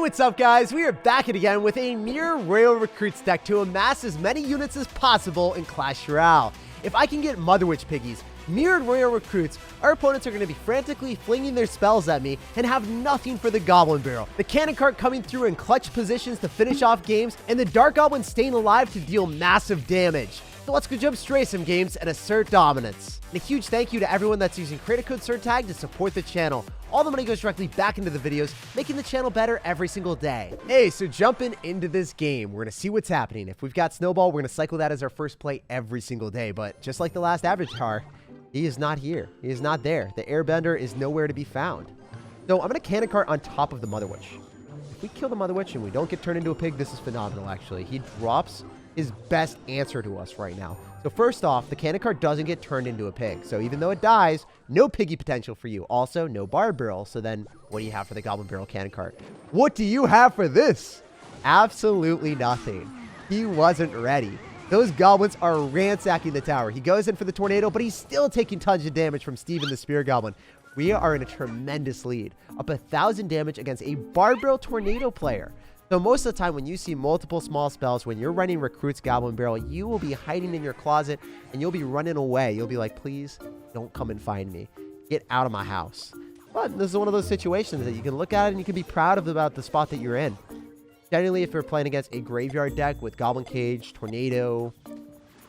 What's up guys? We are back again with a Mirror Royal Recruits deck to amass as many units as possible in Clash Royale. If I can get Mother Witch Piggies, Mirrored Royal Recruits, our opponents are going to be frantically flinging their spells at me and have nothing for the Goblin Barrel. The Cannon Cart coming through in clutch positions to finish off games, and the Dark Goblin staying alive to deal massive damage. So let's go jump straight some games and assert dominance. And a huge thank you to everyone that's using creator code SirTag to support the channel. All the money goes directly back into the videos, making the channel better every single day. Hey, so jumping into this game, we're going to see what's happening. If we've got Snowball, we're going to cycle that as our first play every single day. But just like the last Avatar, he is not here. He is not there. The Airbender is nowhere to be found. So I'm going to Cannon Cart on top of the Mother Witch. If we kill the Mother Witch and we don't get turned into a pig, this is phenomenal, actually. He drops his best answer to us right now. So first off, the Cannon Cart doesn't get turned into a pig. So even though it dies, no piggy potential for you. Also, no Barb Barrel. So then what do you have for the Goblin Barrel Cannon Cart? What do you have for this? Absolutely nothing. He wasn't ready. Those goblins are ransacking the tower. He goes in for the tornado, but he's still taking tons of damage from Steven the Spear Goblin. We are in a tremendous lead. Up 1,000 damage against a Barb Barrel Tornado player. So most of the time when you see multiple small spells, when you're running Recruits Goblin Barrel, you will be hiding in your closet and you'll be running away. You'll be like, please don't come and find me. Get out of my house. But this is one of those situations that you can look at it and you can be proud of about the spot that you're in. Generally, if you're playing against a graveyard deck with Goblin Cage, Tornado,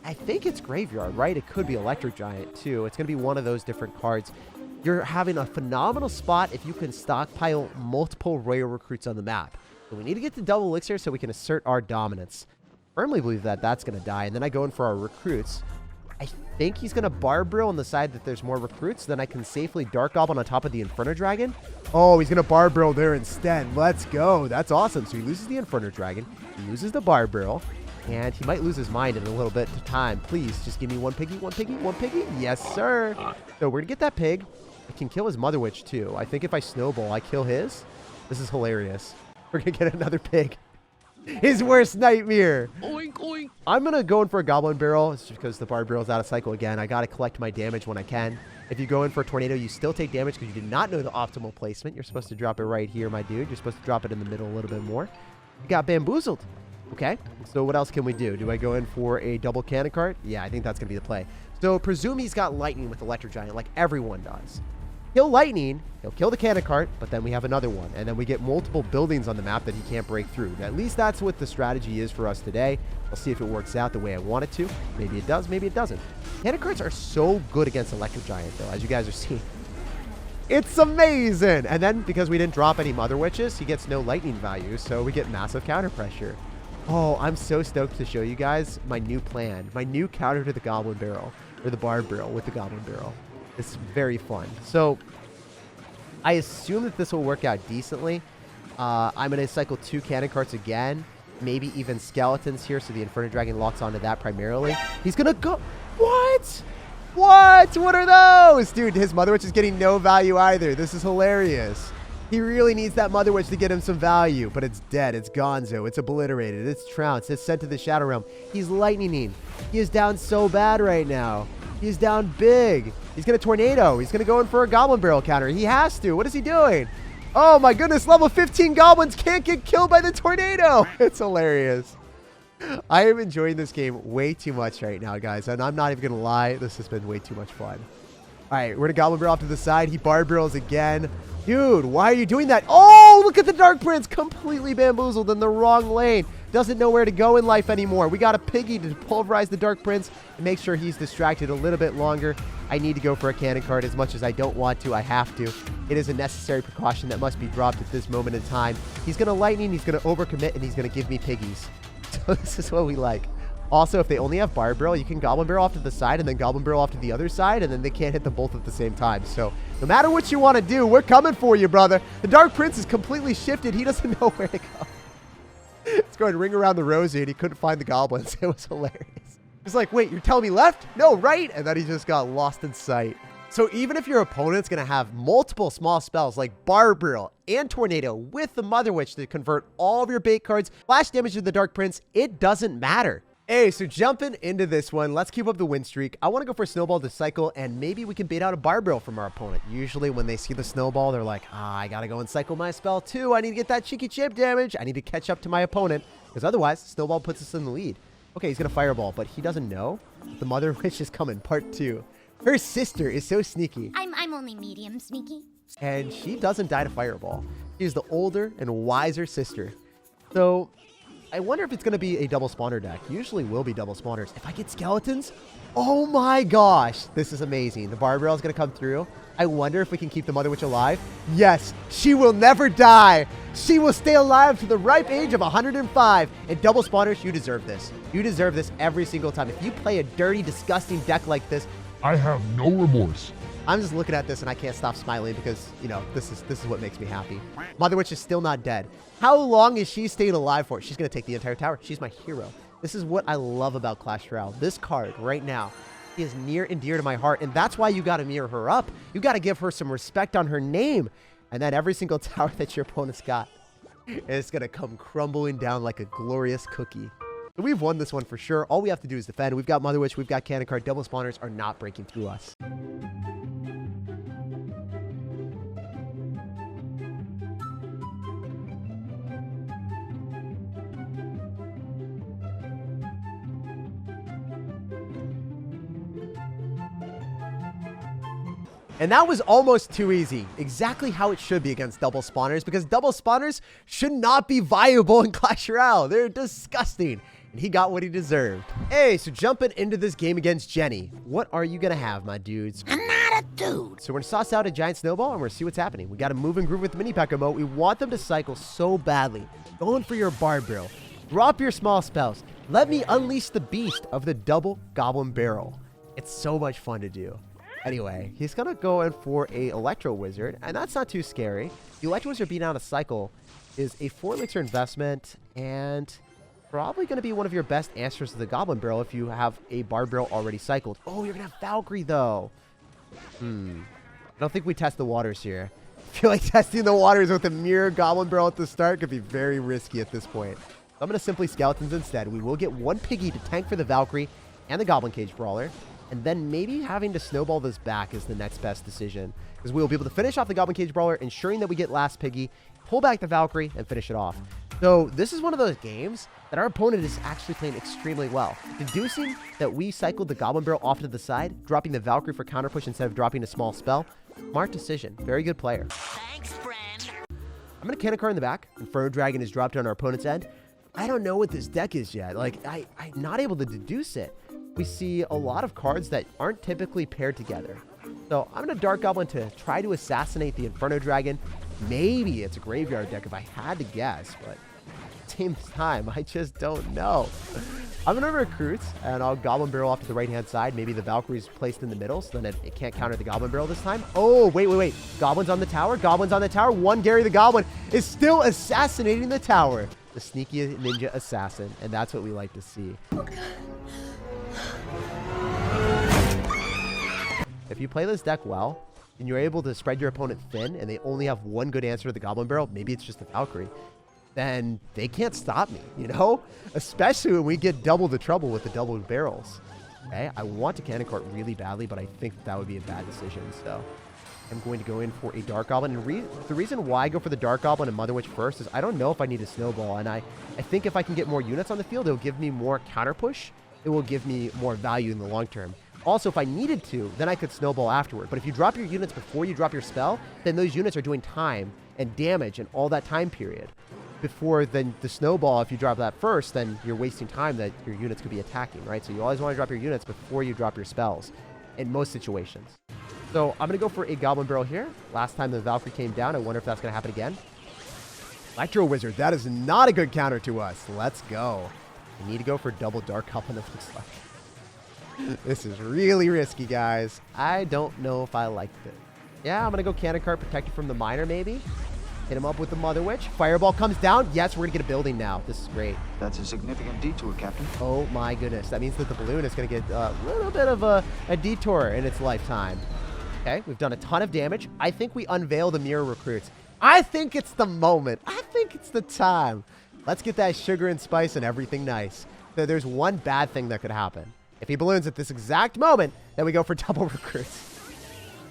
I think it's graveyard, right? It could be Electric Giant too. It's going to be one of those different cards. You're having a phenomenal spot if you can stockpile multiple Royal Recruits on the map. So we need to get to double elixir so we can assert our dominance. Firmly believe that that's going to die. And then I go in for our recruits. I think he's going to Barb Barrel on the side that there's more recruits. Then I can safely Dark Goblin on top of the Inferno Dragon. Oh, he's going to Barb Barrel there instead. Let's go. That's awesome. So he loses the Inferno Dragon. He loses the Barb Barrel. And he might lose his mind in a little bit of time. Please, just give me one piggy, one piggy, one piggy. Yes, sir. So we're going to get that pig. I can kill his Mother Witch, too. I think if I snowball, I kill his. This is hilarious. We're going to get another pig. His worst nightmare. Oink, oink. I'm going to go in for a Goblin Barrel. It's just because the Barb Barrel's out of cycle again. I got to collect my damage when I can. If you go in for a Tornado, you still take damage because you did not know the optimal placement. You're supposed to drop it right here, my dude. You're supposed to drop it in the middle a little bit more. You got bamboozled. Okay, so what else can we do? Do I go in for a double Cannon Cart? Yeah, I think that's going to be the play. So presume he's got Lightning with Electric Giant like everyone does. Kill Lightning, he'll kill the Cannon Cart, but then we have another one. And then we get multiple buildings on the map that he can't break through. At least that's what the strategy is for us today. I'll see if it works out the way I want it to. Maybe it does, maybe it doesn't. Cannon Carts are so good against Electric Giant, though, as you guys are seeing. It's amazing! And then, because we didn't drop any Mother Witches, he gets no Lightning value, so we get massive counter pressure. Oh, I'm so stoked to show you guys my new plan. My new counter to the Goblin Barrel, or the Barb Barrel with the Goblin Barrel. It's very fun. So I assume that this will work out decently. I'm going to cycle 2 Cannon Carts again. Maybe even Skeletons here, so the Inferno Dragon locks onto that primarily. He's going to go... What? What? What are those? Dude, his Mother Witch is getting no value either. This is hilarious. He really needs that Mother Witch to get him some value, but it's dead. It's gonzo. It's obliterated. It's trounced. It's sent to the Shadow Realm. He's lightninging. He is down so bad right now. He's down big. He's going to Tornado. He's going to go in for a Goblin Barrel counter. He has to. What is he doing? Oh my goodness. Level 15 goblins can't get killed by the Tornado. It's hilarious. I am enjoying this game way too much right now, guys. And I'm not even going to lie. This has been way too much fun. All right. We're going to Goblin Barrel off to the side. He Barb Barrels again. Dude, why are you doing that? Oh, look at the Dark Prince. Completely bamboozled in the wrong lane. Doesn't know where to go in life anymore. We got a piggy to pulverize the Dark Prince and make sure he's distracted a little bit longer. I need to go for a Cannon Cart as much as I don't want to. I have to. It is a necessary precaution that must be dropped at this moment in time. He's going to Lightning, he's going to overcommit, and he's going to give me piggies. So this is what we like. Also, if they only have Barb Barrel, you can Goblin Barrel off to the side and then Goblin Barrel off to the other side, and then they can't hit them both at the same time. So no matter what you want to do, we're coming for you, brother. The Dark Prince is completely shifted. He doesn't know where to go. It's going to ring around the rosy, and he couldn't find the goblins. It was hilarious. He's like, wait, you're telling me left? No, right? And then he just got lost in sight. So even if your opponent's going to have multiple small spells like Barb Barrel and Tornado with the Mother Witch to convert all of your bait cards, flash damage to the Dark Prince, it doesn't matter. Hey, so jumping into this one, let's keep up the win streak. I want to go for a snowball to cycle, and maybe we can bait out a bar barrel from our opponent. Usually when they see the snowball, they're like, I got to go and cycle my spell too. I need to get that cheeky chip damage. I need to catch up to my opponent, because otherwise, snowball puts us in the lead. Okay, he's going to fireball, but he doesn't know. The Mother Witch is coming, part 2. Her sister is so sneaky. I'm only medium sneaky. And she doesn't die to fireball. She's the older and wiser sister. So I wonder if it's going to be a double spawner deck. Usually will be double spawners. If I get skeletons, oh my gosh, this is amazing. The bar barrel is going to come through. I wonder if we can keep the Mother Witch alive. Yes, she will never die. She will stay alive to the ripe age of 105. And double spawners, you deserve this. You deserve this every single time. If you play a dirty, disgusting deck like this, I have no remorse. I'm just looking at this and I can't stop smiling because, you know, this is what makes me happy. Mother Witch is still not dead. How long is she staying alive for? She's going to take the entire tower. She's my hero. This is what I love about Clash Royale. This card right now is near and dear to my heart, and that's why you got to mirror her up. You got to give her some respect on her name, and then every single tower that your opponent's got is going to come crumbling down like a glorious cookie. So we've won this one for sure. All we have to do is defend. We've got Mother Witch. We've got Cannon Card. Double spawners are not breaking through us. And that was almost too easy. Exactly how it should be against double spawners, because double spawners should not be viable in Clash Royale. They're disgusting. And he got what he deserved. Hey, so jumping into this game against Jenny. What are you going to have, my dudes? I'm not a dude. So we're going to sauce out a giant snowball and we're going to see what's happening. We got to move and groove with the mini pack emote. We want them to cycle so badly. Going for your bar barrel. Drop your small spells. Let me unleash the beast of the double goblin barrel. It's so much fun to do. Anyway, he's going to go in for a Electro Wizard, and that's not too scary. The Electro Wizard being out of cycle is a 4 elixir investment, and probably going to be one of your best answers to the Goblin Barrel if you have a Bar Barrel already cycled. Oh, you're going to have Valkyrie, though. I don't think we test the waters here. I feel like testing the waters with a mirror Goblin Barrel at the start could be very risky at this point. So I'm going to simply Skeletons instead. We will get one Piggy to tank for the Valkyrie and the Goblin Cage Brawler. And then maybe having to snowball this back is the next best decision, because we will be able to finish off the Goblin Cage Brawler, ensuring that we get last Piggy, pull back the Valkyrie, and finish it off. So this is one of those games that our opponent is actually playing extremely well, deducing that we cycled the Goblin Barrel off to the side, dropping the Valkyrie for counter push instead of dropping a small spell. Smart decision. Very good player. Thanks, friend. I'm going to Cannon Card in the back. Inferno Dragon is dropped on our opponent's end. I don't know what this deck is yet. Like, I'm not able to deduce it. We see a lot of cards that aren't typically paired together. So I'm going to Dark Goblin to try to assassinate the Inferno Dragon. Maybe it's a graveyard deck if I had to guess, but at the same time, I just don't know. I'm going to recruit, and I'll Goblin Barrel off to the right-hand side. Maybe the Valkyrie's placed in the middle, so then it can't counter the Goblin Barrel this time. Oh, wait. Goblins on the tower. Goblins on the tower. One Gary the Goblin is still assassinating the tower. The sneaky ninja assassin, and that's what we like to see. If you play this deck well, and you're able to spread your opponent thin, and they only have one good answer to the Goblin Barrel, maybe it's just the Valkyrie, then they can't stop me, you know? Especially when we get double the trouble with the double barrels. Okay, I want to Cannon Cart really badly, but I think that would be a bad decision, so I'm going to go in for a Dark Goblin. And the reason why I go for the Dark Goblin and Mother Witch first is I don't know if I need a Snowball, and I think if I can get more units on the field, it'll give me more counter push. It will give me more value in the long term. Also, if I needed to, then I could Snowball afterward. But if you drop your units before you drop your spell, then those units are doing time and damage in all that time period. Before then the Snowball, if you drop that first, then you're wasting time that your units could be attacking, right? So you always want to drop your units before you drop your spells in most situations. So I'm going to go for a Goblin Barrel here. Last time the Valkyrie came down, I wonder if that's going to happen again. Electro Wizard, that is not a good counter to us. Let's go. We need to go for double Dark Goblin, it looks like. This is really risky, guys. I don't know if I like this. Yeah, I'm going to go Cannon Cart, protected from the Miner, maybe. Hit him up with the Mother Witch. Fireball comes down. Yes, we're going to get a building now. This is great. That's a significant detour, Captain. Oh, my goodness. That means that the balloon is going to get a little bit of a detour in its lifetime. Okay, we've done a ton of damage. I think we unveil the Mirror Recruits. I think it's the moment. I think it's the time. Let's get that sugar and spice and everything nice. there's one bad thing that could happen. If he balloons at this exact moment, then we go for double recruits.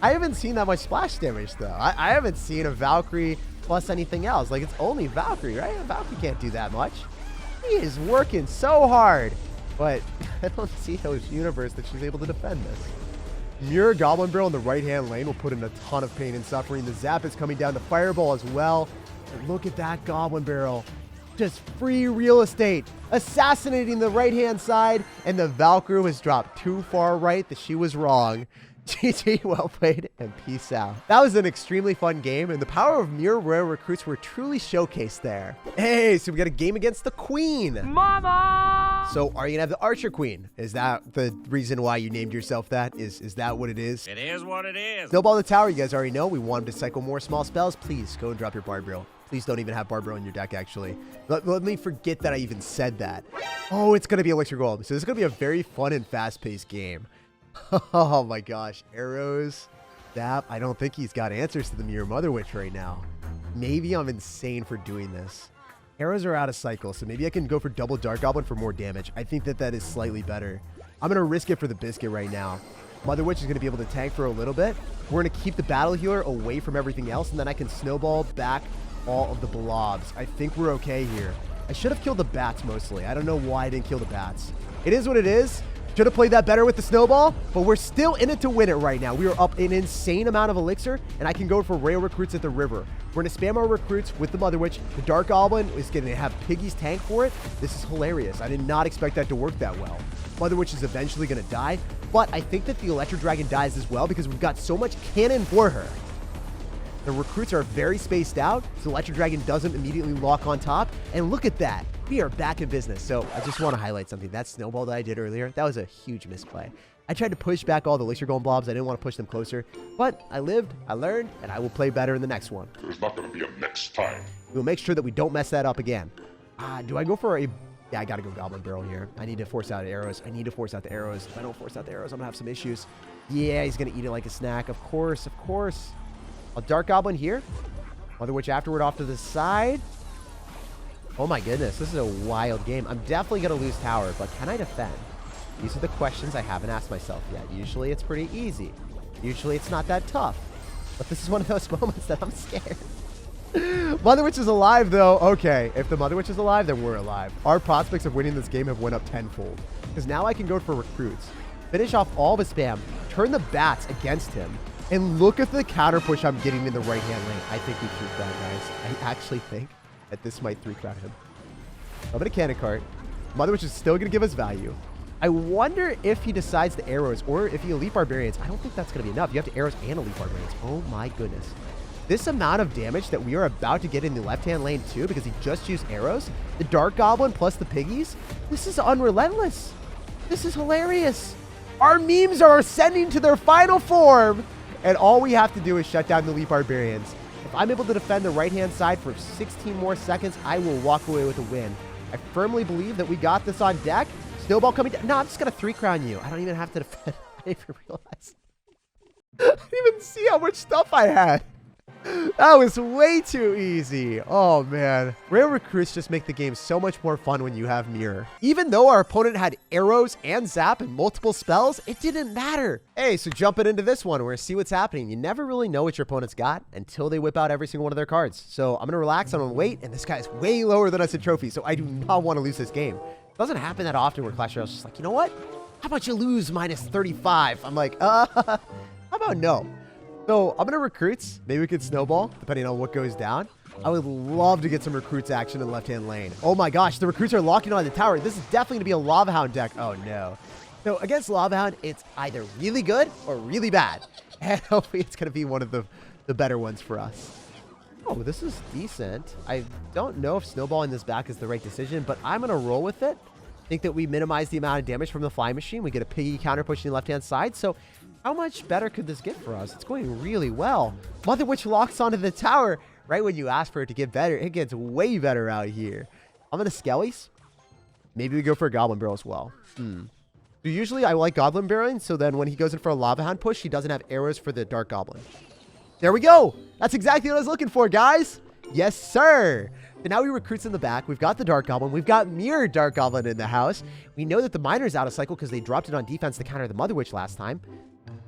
I haven't seen that much splash damage, though. I haven't seen a Valkyrie plus anything else. Like, it's only Valkyrie, right? A Valkyrie can't do that much. He is working so hard. But I don't see those universe that she's able to defend this. Mirror Goblin Barrel in the right-hand lane will put in a ton of pain and suffering. The Zap is coming down. The Fireball as well. And look at that Goblin Barrel. Just free real estate. Assassinating the right-hand side. And the Valkyrie was dropped too far right that she was wrong. GG, well played, and peace out. That was an extremely fun game, and the power of Mirror Royale recruits were truly showcased there. Hey, so we got a game against the Queen. Mama! So are you gonna have the Archer Queen? Is that the reason why you named yourself that? Is that what it is? It is what it is. Snowball the Tower, you guys already know. We want him to cycle more small spells. Please go and drop your Barbarial. Please don't even have Barbarial in your deck, actually. Let me forget that I even said that. Oh, it's gonna be Elixir Gold. So this is gonna be a very fun and fast-paced game. Oh my gosh, arrows, Zap. I don't think he's got answers to the Mirror Mother Witch right now. Maybe I'm insane for doing this. Arrows are out of cycle, so maybe I can go for double Dark Goblin for more damage. I think that is slightly better. I'm going to risk it for the biscuit right now. Mother Witch is going to be able to tank for a little bit. We're going to keep the Battle Healer away from everything else, and then I can snowball back all of the blobs. I think we're okay here. I should have killed the bats mostly. I don't know why I didn't kill the bats. It is what it is. Should have played that better with the snowball, but we're still in it to win it right now. We are up an insane amount of elixir, and I can go for rail recruits at the river. We're going to spam our recruits with the Mother Witch. The Dark Goblin is going to have Piggy's tank for it. This is hilarious. I did not expect that to work that well. Mother Witch is eventually going to die, but I think that the Electro Dragon dies as well because we've got so much cannon for her. The recruits are very spaced out, so Electro Dragon doesn't immediately lock on top, and look at that. We are back in business. So I just want to highlight something. That snowball that I did earlier, that was a huge misplay. I tried to push back all the Elixir Golem blobs. I didn't want to push them closer, but I lived, I learned, and I will play better in the next one. There's not going to be a next time. We'll make sure that we don't mess that up again. Do I go for a... Yeah, I got to go Goblin Barrel here. I need to force out arrows. I need to force out the arrows. If I don't force out the arrows, I'm going to have some issues. Yeah, he's going to eat it like a snack. Of course, of course. A Dark Goblin here. Mother Witch afterward off to the side. Oh my goodness, this is a wild game. I'm definitely going to lose tower, but can I defend? These are the questions I haven't asked myself yet. Usually it's pretty easy. Usually it's not that tough. But this is one of those moments that I'm scared. Mother Witch is alive, though. Okay, if the Mother Witch is alive, then we're alive. Our prospects of winning this game have went up tenfold. Because now I can go for recruits. Finish off all the spam. Turn the bats against him. And look at the counter push I'm getting in the right-hand lane. I think we 3-crown, guys. I actually think that this might 3-crown him. I'm going to Cannon Cart. Mother Witch is still going to give us value. I wonder if he decides the arrows or if he Elite Barbarians. I don't think that's going to be enough. You have to arrows and Elite Barbarians. Oh my goodness. This amount of damage that we are about to get in the left-hand lane too, because he just used arrows, the Dark Goblin plus the Piggies, this is unrelentless. This is hilarious. Our memes are ascending to their final form, and all we have to do is shut down the Elite Barbarians. If I'm able to defend the right-hand side for 16 more seconds, I will walk away with a win. I firmly believe that we got this on deck. Snowball coming down. No, I'm just going to 3-crown you. I don't even have to defend. I didn't even realize. I didn't even see how much stuff I had. That was way too easy. Oh, man. Rail recruits just make the game so much more fun when you have Mirror. Even though our opponent had arrows and zap and multiple spells, it didn't matter. Hey, so jumping into this one, we're going to see what's happening. You never really know what your opponent's got until they whip out every single one of their cards. So I'm going to relax, I'm going to wait, and this guy's way lower than us in trophy, so I do not want to lose this game. It doesn't happen that often where Clash Royale's just like, you know what? How about you lose minus 35? I'm like, how about no? So I'm going to recruits. Maybe we could snowball, depending on what goes down. I would love to get some recruits action in the left-hand lane. Oh my gosh, the recruits are locking on the tower. This is definitely going to be a Lava Hound deck. Oh no. So against Lava Hound, it's either really good or really bad. And hopefully it's going to be one of the better ones for us. Oh, this is decent. I don't know if snowballing this back is the right decision, but I'm going to roll with it. I think that we minimize the amount of damage from the fly machine. We get a Piggy counter pushing the left-hand side. So how much better could this get for us? It's going really well. Mother Witch locks onto the tower. Right when you ask for it to get better, it gets way better out here. I'm going to Skellies. Maybe we go for a Goblin Barrel as well. So usually I like Goblin Barreling, so then when he goes in for a Lava Hound push, he doesn't have arrows for the Dark Goblin. There we go. That's exactly what I was looking for, guys. Yes, sir. So now we recruits in the back. We've got the Dark Goblin. We've got Mirrored Dark Goblin in the house. We know that the Miner's out of cycle because they dropped it on defense to counter the Mother Witch last time.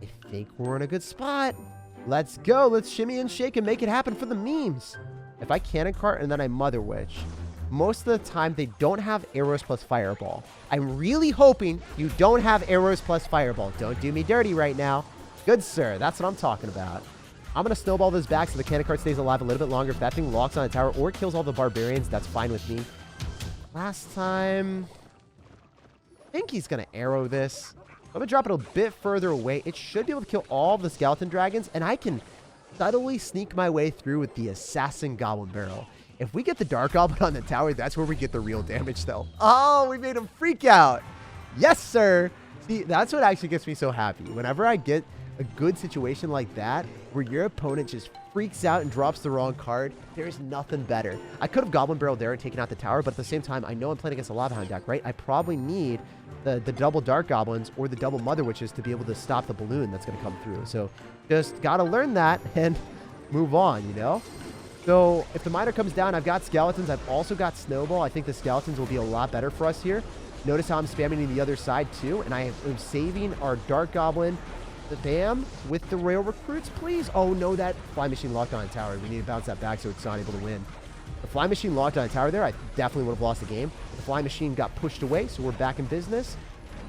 I think we're in a good spot. Let's go. Let's shimmy and shake and make it happen for the memes. If I Cannon Cart and then I Mother Witch, most of the time they don't have arrows plus Fireball. I'm really hoping you don't have arrows plus Fireball. Don't do me dirty right now. Good, sir. That's what I'm talking about. I'm going to snowball this back so the Cannon Cart stays alive a little bit longer. If that thing locks on a tower or kills all the barbarians, that's fine with me. Last time, I think he's going to arrow this. I'm going to drop it a bit further away. It should be able to kill all the skeleton dragons, and I can subtly sneak my way through with the Assassin Goblin Barrel. If we get the Dark Goblin on the tower, that's where we get the real damage, though. Oh, we made him freak out. Yes, sir. See, that's what actually gets me so happy. Whenever I get a good situation like that, where your opponent just freaks out and drops the wrong card, there's nothing better. I could have Goblin Barrel there and taken out the tower, but at the same time, I know I'm playing against a Lava Hound deck, right? I probably need the double Dark Goblins or the double Mother Witches to be able to stop the balloon that's going to come through. So just got to learn that and move on, you know? So if the Miner comes down, I've got Skeletons. I've also got Snowball. I think the Skeletons will be a lot better for us here. Notice how I'm spamming the other side too, and I am saving our Dark Goblin. The Bam with the Royal Recruits, please. Oh no, that Fly Machine locked on a tower. We need to bounce that back so it's not able to win. The Fly Machine locked on a tower there, I definitely would have lost the game. The Fly Machine got pushed away, so we're back in business.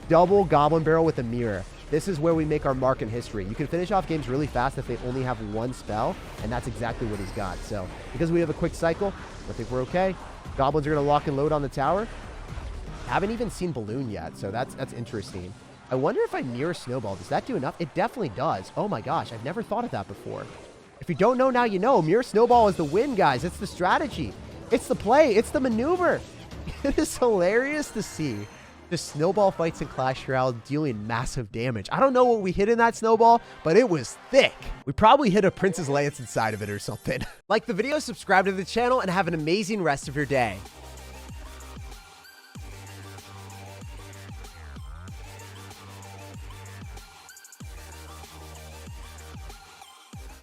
Double Goblin Barrel with a Mirror. This is where we make our mark in history. You can finish off games really fast if they only have one spell, and that's exactly what he's got. So because we have a quick cycle, I think we're okay. Goblins are going to lock and load on the tower. Haven't even seen Balloon yet, so that's interesting. I wonder if I Mirror Snowball. Does that do enough? It definitely does. Oh my gosh, I've never thought of that before. If you don't know, now you know. Mirror Snowball is the win, guys. It's the strategy. It's the play. It's the maneuver. It is hilarious to see the snowball fights in Clash Royale dealing massive damage. I don't know what we hit in that snowball, but it was thick. We probably hit a Princess Lance inside of it or something. Like the video, subscribe to the channel, and have an amazing rest of your day.